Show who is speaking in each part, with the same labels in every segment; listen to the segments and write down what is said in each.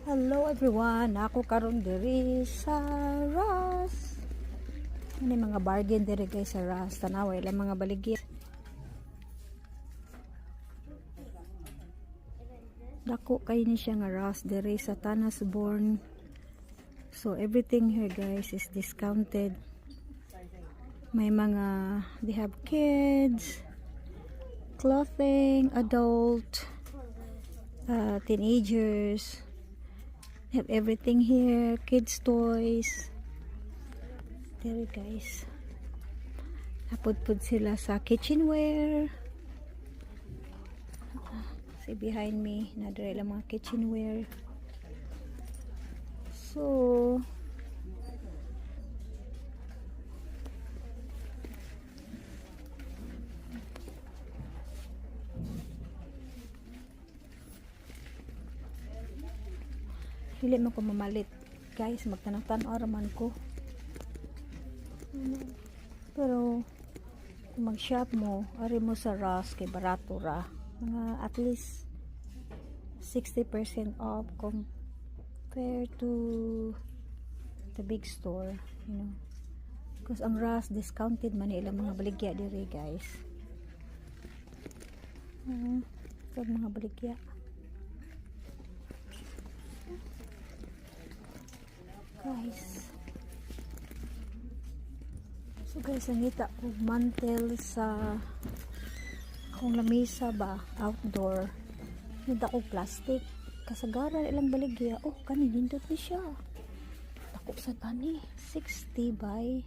Speaker 1: Hello everyone, ako karon diri sa Ross. Ano mga bargain diri guys sa Ross. Tanawa ilang mga baligya. Dako kay ni siya nga Ross diri sa Tanasborn. So everything here guys is discounted. May mga they have kids, clothing, adult, teenagers. Have everything here, kids toys. There guys. Napudpud sila sa kitchenware. See behind me, nadire lang mga kitchenware. So dili mo ko mamalit guys, magtanong-tanaw raman ko. Pero kung mag-shop mo, ari mo sa Ross kay barato ra. Mga at least 60% off compared to the big store, you know. Because ang Ross discounted man ilang mga baligya diri guys. So mga baligya. Guys, so guys, nangita ko mantel sa akong lamesa ba outdoor. Nita ko plastic kasagaran ilang baligya. Oh kani nindot ni siya, tako sa bani 60 by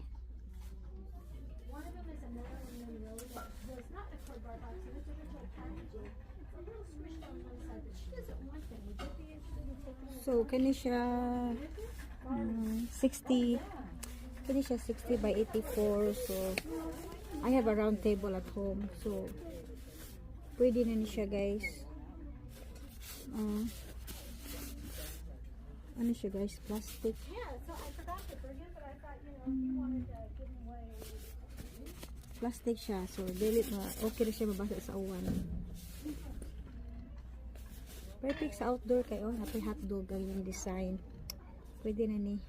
Speaker 1: so kani siya 60 kani siya 60 by 84. So I have a round table at home, so pwede na ni siya guys. Ano siya guys, plastic. Plastic siya, so dili na okay na siya mabasa sa uwan. Perfect sa outdoor kayo, happy hotdog ang yung design. Pwede na ni.